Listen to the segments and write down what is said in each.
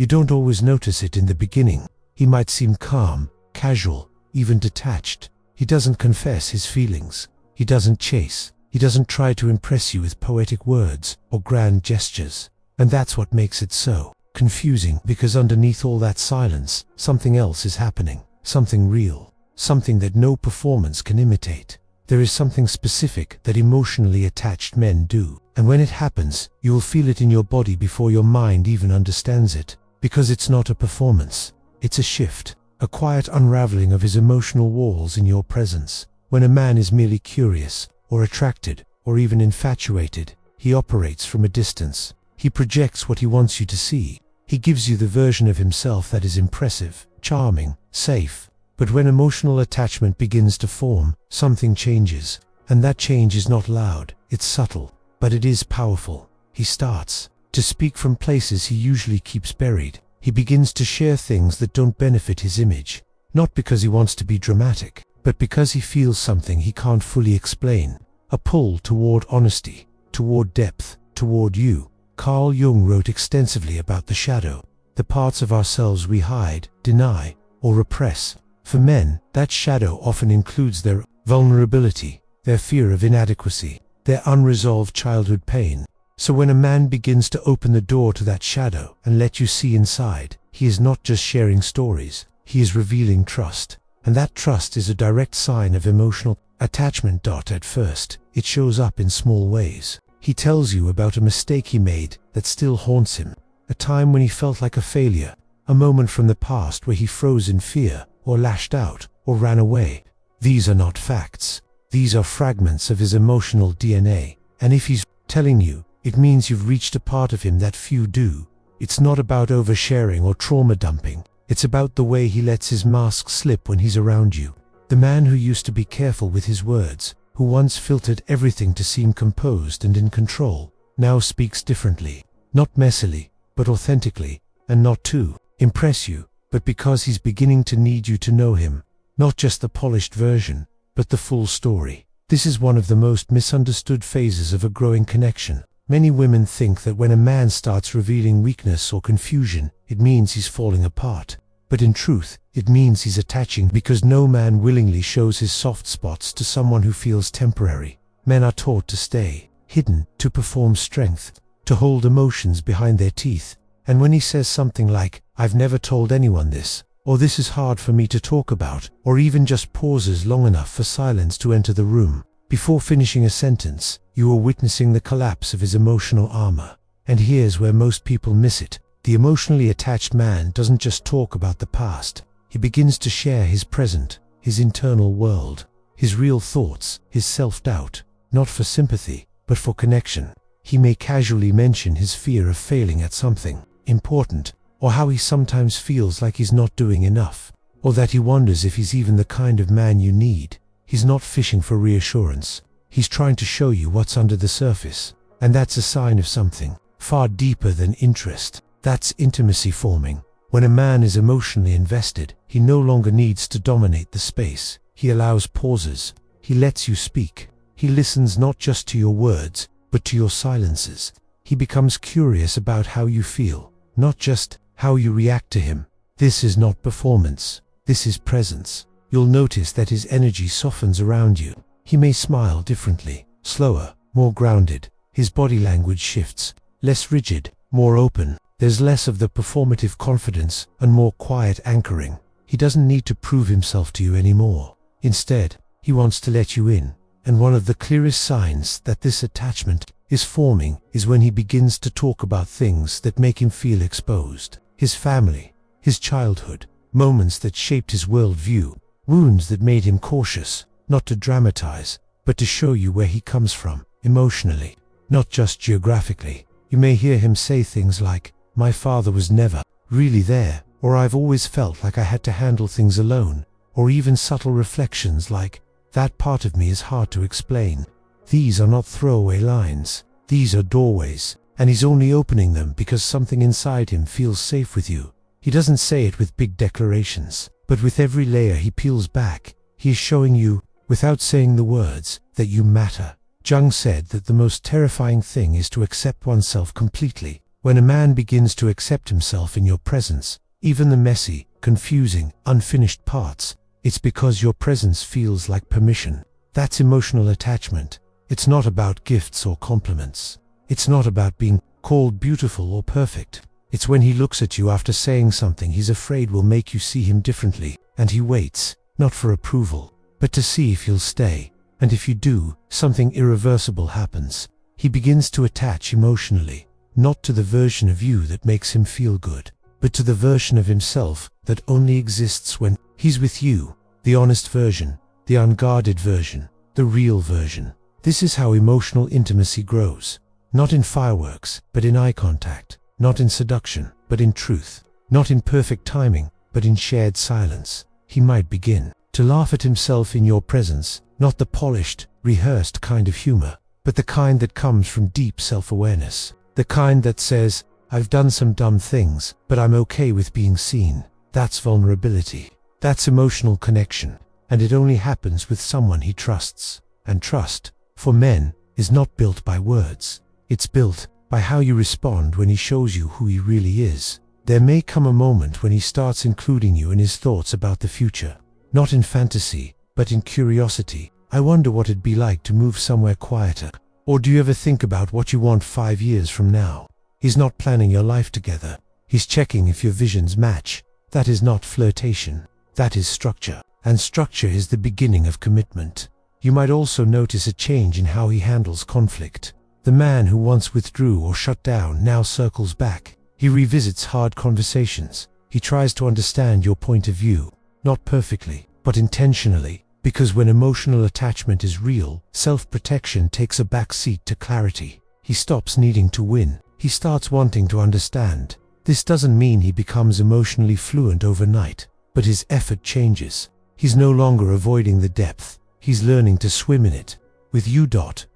You don't always notice it in the beginning. He might seem calm, casual, even detached. He doesn't confess his feelings. He doesn't chase. He doesn't try to impress you with poetic words or grand gestures. And that's what makes it so confusing, because underneath all that silence, something else is happening. Something real. Something that no performance can imitate. There is something specific that emotionally attached men do. And when it happens, you will feel it in your body before your mind even understands it. Because it's not a performance. It's a shift. A quiet unraveling of his emotional walls in your presence. When a man is merely curious, or attracted, or even infatuated, he operates from a distance. He projects what he wants you to see. He gives you the version of himself that is impressive, charming, safe. But when emotional attachment begins to form, something changes. And that change is not loud, it's subtle, but it is powerful. He starts to speak from places he usually keeps buried. He begins to share things that don't benefit his image. Not because he wants to be dramatic, but because he feels something he can't fully explain. A pull toward honesty, toward depth, toward you. Carl Jung wrote extensively about the shadow, the parts of ourselves we hide, deny, or repress. For men, that shadow often includes their vulnerability, their fear of inadequacy, their unresolved childhood pain. So when a man begins to open the door to that shadow and let you see inside, he is not just sharing stories, he is revealing trust. And that trust is a direct sign of emotional attachment. At first, it shows up in small ways. He tells you about a mistake he made that still haunts him, a time when he felt like a failure, a moment from the past where he froze in fear, or lashed out, or ran away. These are not facts. These are fragments of his emotional DNA. And if he's telling you, it means you've reached a part of him that few do. It's not about oversharing or trauma dumping. It's about the way he lets his mask slip when he's around you. The man who used to be careful with his words, who once filtered everything to seem composed and in control, now speaks differently. Not messily, but authentically, and not to impress you, but because he's beginning to need you to know him. Not just the polished version, but the full story. This is one of the most misunderstood phases of a growing connection. Many women think that when a man starts revealing weakness or confusion, it means he's falling apart. But in truth, it means he's attaching, because no man willingly shows his soft spots to someone who feels temporary. Men are taught to stay hidden, to perform strength, to hold emotions behind their teeth. And when he says something like, "I've never told anyone this," or "this is hard for me to talk about," or even just pauses long enough for silence to enter the room, before finishing a sentence, you are witnessing the collapse of his emotional armor. And here's where most people miss it. The emotionally attached man doesn't just talk about the past. He begins to share his present, his internal world, his real thoughts, his self-doubt, not for sympathy, but for connection. He may casually mention his fear of failing at something important, or how he sometimes feels like he's not doing enough, or that he wonders if he's even the kind of man you need. He's not fishing for reassurance. He's trying to show you what's under the surface. And that's a sign of something far deeper than interest. That's intimacy forming. When a man is emotionally invested, he no longer needs to dominate the space. He allows pauses. He lets you speak. He listens not just to your words, but to your silences. He becomes curious about how you feel, not just how you react to him. This is not performance. This is presence. You'll notice that his energy softens around you. He may smile differently, slower, more grounded. His body language shifts, less rigid, more open. There's less of the performative confidence and more quiet anchoring. He doesn't need to prove himself to you anymore. Instead, he wants to let you in. And one of the clearest signs that this attachment is forming is when he begins to talk about things that make him feel exposed. His family, his childhood, moments that shaped his worldview, wounds that made him cautious, not to dramatize, but to show you where he comes from, emotionally, not just geographically. You may hear him say things like, "My father was never really there," or "I've always felt like I had to handle things alone," or even subtle reflections like, "That part of me is hard to explain." These are not throwaway lines. These are doorways, and he's only opening them because something inside him feels safe with you. He doesn't say it with big declarations, but with every layer he peels back, he is showing you, without saying the words, that you matter. Jung said that the most terrifying thing is to accept oneself completely. When a man begins to accept himself in your presence, even the messy, confusing, unfinished parts, it's because your presence feels like permission. That's emotional attachment. It's not about gifts or compliments. It's not about being called beautiful or perfect. It's when he looks at you after saying something he's afraid will make you see him differently, and he waits, not for approval, but to see if you'll stay. And if you do, something irreversible happens. He begins to attach emotionally, not to the version of you that makes him feel good, but to the version of himself that only exists when he's with you, the honest version, the unguarded version, the real version. This is how emotional intimacy grows. Not in fireworks, but in eye contact. Not in seduction, but in truth. Not in perfect timing, but in shared silence. He might begin to laugh at himself in your presence, not the polished, rehearsed kind of humor, but the kind that comes from deep self-awareness. The kind that says, I've done some dumb things, but I'm okay with being seen. That's vulnerability. That's emotional connection. And it only happens with someone he trusts. And trust, for men, is not built by words. It's built by how you respond when he shows you who he really is. There may come a moment when he starts including you in his thoughts about the future. Not in fantasy, but in curiosity. I wonder what it'd be like to move somewhere quieter. Or do you ever think about what you want 5 years from now? He's not planning your life together. He's checking if your visions match. That is not flirtation. That is structure. And structure is the beginning of commitment. You might also notice a change in how he handles conflict. The man who once withdrew or shut down now circles back. He revisits hard conversations. He tries to understand your point of view. Not perfectly, but intentionally. Because when emotional attachment is real, self-protection takes a back seat to clarity. He stops needing to win. He starts wanting to understand. This doesn't mean he becomes emotionally fluent overnight, but his effort changes. He's no longer avoiding the depth. He's learning to swim in it. With you,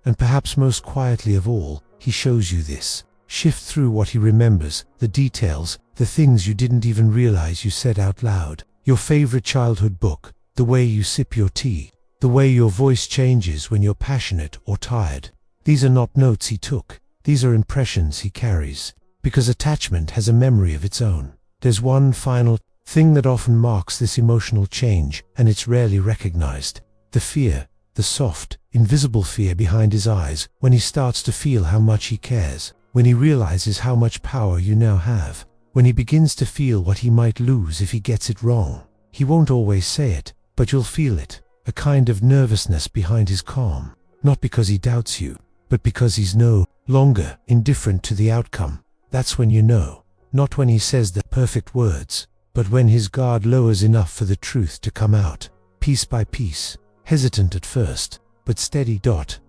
and perhaps most quietly of all, he shows you this. Shift through what he remembers, the details, the things you didn't even realize you said out loud. Your favorite childhood book, the way you sip your tea, the way your voice changes when you're passionate or tired. These are not notes he took. These are impressions he carries. Because attachment has a memory of its own. There's one final thing that often marks this emotional change, and it's rarely recognized. The fear, the soft, invisible fear behind his eyes, when he starts to feel how much he cares, when he realizes how much power you now have, when he begins to feel what he might lose if he gets it wrong. He won't always say it, but you'll feel it, a kind of nervousness behind his calm, not because he doubts you, but because he's no longer indifferent to the outcome. That's when you know, not when he says the perfect words, but when his guard lowers enough for the truth to come out, piece by piece, hesitant at first, but steady.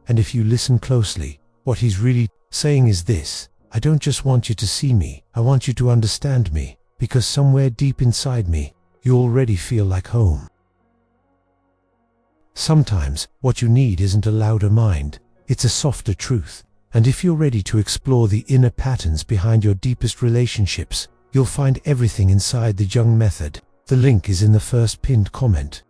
And if you listen closely, what he's really saying is this: I don't just want you to see me, I want you to understand me, because somewhere deep inside me, you already feel like home. Sometimes, what you need isn't a louder mind, it's a softer truth. And if you're ready to explore the inner patterns behind your deepest relationships, you'll find everything inside the Jung method. The link is in the first pinned comment.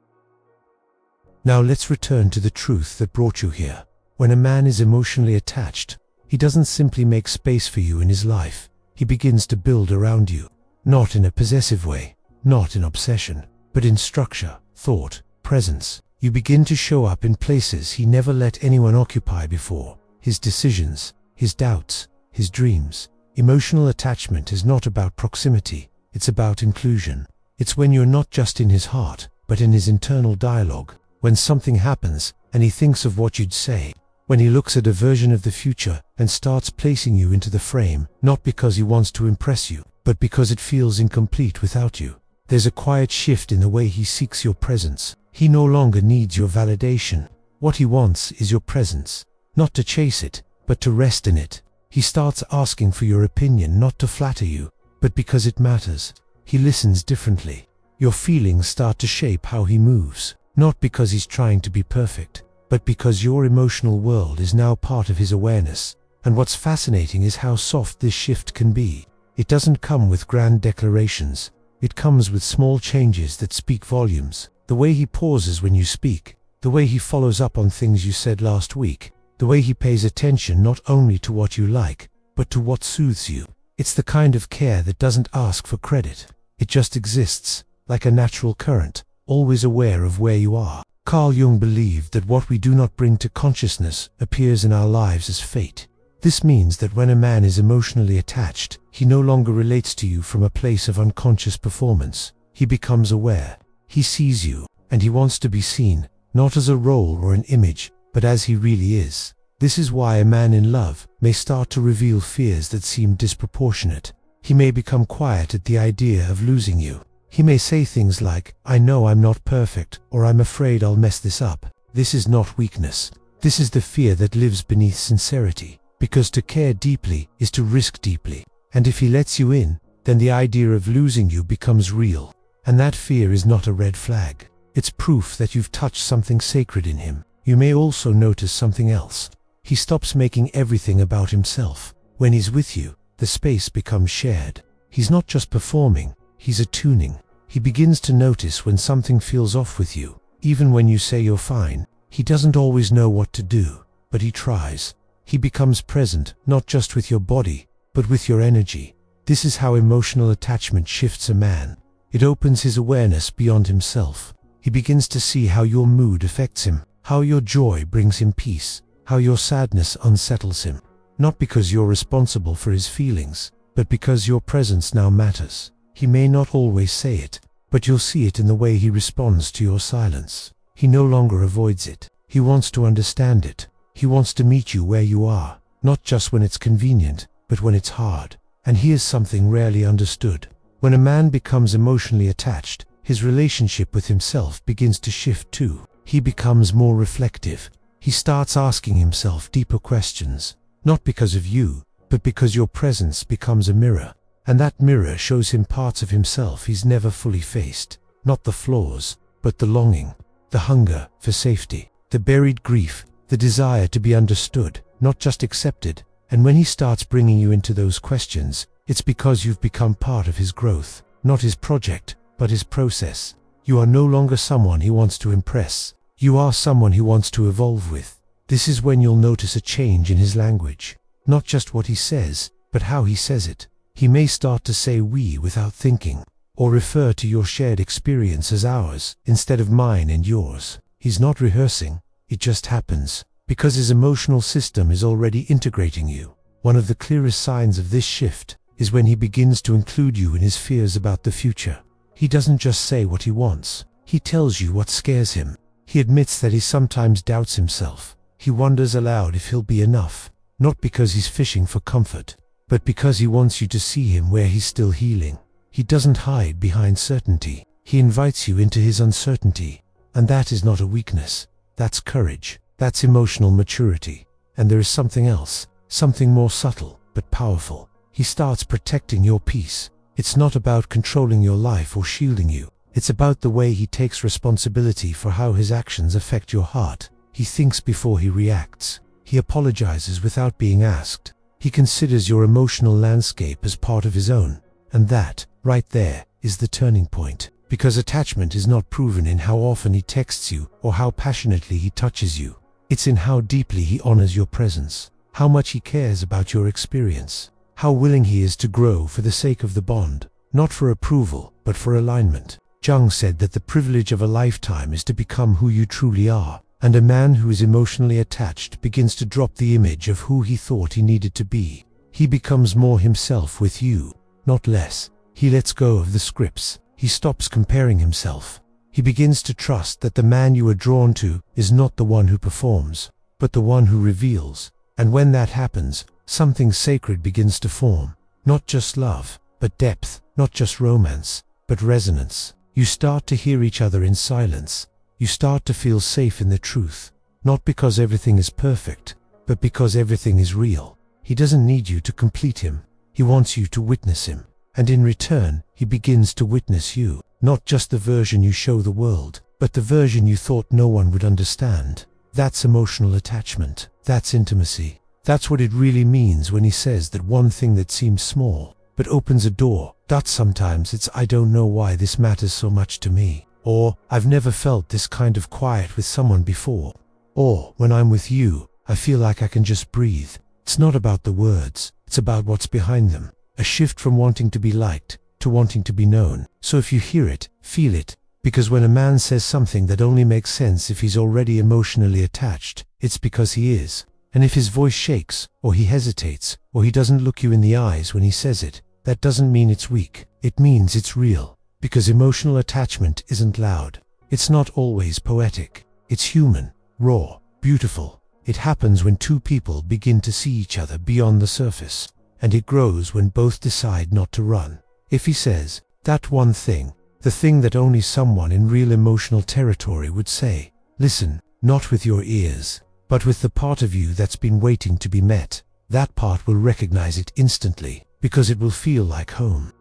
Now let's return to the truth that brought you here. When a man is emotionally attached, he doesn't simply make space for you in his life. He begins to build around you. Not in a possessive way, not in obsession, but in structure, thought, presence. You begin to show up in places he never let anyone occupy before. His decisions, his doubts, his dreams. Emotional attachment is not about proximity, it's about inclusion. It's when you're not just in his heart, but in his internal dialogue. When something happens, and he thinks of what you'd say. When he looks at a version of the future, and starts placing you into the frame, not because he wants to impress you, but because it feels incomplete without you. There's a quiet shift in the way he seeks your presence. He no longer needs your validation. What he wants is your presence. Not to chase it, but to rest in it. He starts asking for your opinion not to flatter you, but because it matters. He listens differently. Your feelings start to shape how he moves, not because he's trying to be perfect, but because your emotional world is now part of his awareness. And what's fascinating is how soft this shift can be. It doesn't come with grand declarations. It comes with small changes that speak volumes. The way he pauses when you speak, the way he follows up on things you said last week, the way he pays attention not only to what you like, but to what soothes you. It's the kind of care that doesn't ask for credit. It just exists, like a natural current, always aware of where you are. Carl Jung believed that what we do not bring to consciousness appears in our lives as fate. This means that when a man is emotionally attached, he no longer relates to you from a place of unconscious performance. He becomes aware. He sees you, and he wants to be seen, not as a role or an image, but as he really is. This is why a man in love may start to reveal fears that seem disproportionate. He may become quiet at the idea of losing you. He may say things like, "I know I'm not perfect," or "I'm afraid I'll mess this up." This is not weakness. This is the fear that lives beneath sincerity. Because to care deeply is to risk deeply. And if he lets you in, then the idea of losing you becomes real. And that fear is not a red flag. It's proof that you've touched something sacred in him. You may also notice something else. He stops making everything about himself. When he's with you, the space becomes shared. He's not just performing, he's attuning. He begins to notice when something feels off with you. Even when you say you're fine, he doesn't always know what to do, but he tries. He becomes present, not just with your body, but with your energy. This is how emotional attachment shifts a man. It opens his awareness beyond himself. He begins to see how your mood affects him, how your joy brings him peace, how your sadness unsettles him. Not because you're responsible for his feelings, but because your presence now matters. He may not always say it, but you'll see it in the way he responds to your silence. He no longer avoids it. He wants to understand it. He wants to meet you where you are, not just when it's convenient, but when it's hard. And here's something rarely understood. When a man becomes emotionally attached, his relationship with himself begins to shift too. He becomes more reflective. He starts asking himself deeper questions, not because of you, but because your presence becomes a mirror. And that mirror shows him parts of himself he's never fully faced. Not the flaws, but the longing, the hunger for safety, the buried grief, the desire to be understood, not just accepted. And when he starts bringing you into those questions, it's because you've become part of his growth, not his project, but his process. You are no longer someone he wants to impress. You are someone he wants to evolve with. This is when you'll notice a change in his language. Not just what he says, but how he says it. He may start to say "we" without thinking, or refer to your shared experience as ours, instead of mine and yours. He's not rehearsing. It just happens, because his emotional system is already integrating you. One of the clearest signs of this shift is when he begins to include you in his fears about the future. He doesn't just say what he wants. He tells you what scares him. He admits that he sometimes doubts himself. He wonders aloud if he'll be enough, not because he's fishing for comfort, but because he wants you to see him where he's still healing. He doesn't hide behind certainty. He invites you into his uncertainty. And that is not a weakness. That's courage. That's emotional maturity. And there is something else, something more subtle, but powerful. He starts protecting your peace. It's not about controlling your life or shielding you. It's about the way he takes responsibility for how his actions affect your heart. He thinks before he reacts. He apologizes without being asked. He considers your emotional landscape as part of his own. And that, right there, is the turning point. Because attachment is not proven in how often he texts you or how passionately he touches you. It's in how deeply he honors your presence, how much he cares about your experience, how willing he is to grow for the sake of the bond, not for approval, but for alignment. Jung said that the privilege of a lifetime is to become who you truly are, and a man who is emotionally attached begins to drop the image of who he thought he needed to be. He becomes more himself with you, not less. He lets go of the scripts. He stops comparing himself. He begins to trust that the man you are drawn to is not the one who performs, but the one who reveals. And when that happens, something sacred begins to form. Not just love, but depth. Not just romance, but resonance. You start to hear each other in silence. You start to feel safe in the truth. Not because everything is perfect, but because everything is real. He doesn't need you to complete him. He wants you to witness him. And in return, he begins to witness you. Not just the version you show the world, but the version you thought no one would understand. That's emotional attachment. That's intimacy. That's what it really means when he says that one thing that seems small, but opens a door. That sometimes it's "I don't know why this matters so much to me." Or "I've never felt this kind of quiet with someone before." Or "When I'm with you, I feel like I can just breathe." It's not about the words. It's about what's behind them. a shift from wanting to be liked to wanting to be known. So if you hear it, feel it, because when a man says something that only makes sense if he's already emotionally attached, it's because he is. And if his voice shakes, or he hesitates, or he doesn't look you in the eyes when he says it, that doesn't mean it's weak. It means it's real. Because emotional attachment isn't loud. It's not always poetic. It's human, raw, beautiful. It happens when two people begin to see each other beyond the surface. And it grows when both decide not to run. If he says, that one thing, the thing that only someone in real emotional territory would say, listen, not with your ears, but with the part of you that's been waiting to be met, that part will recognize it instantly, because it will feel like home.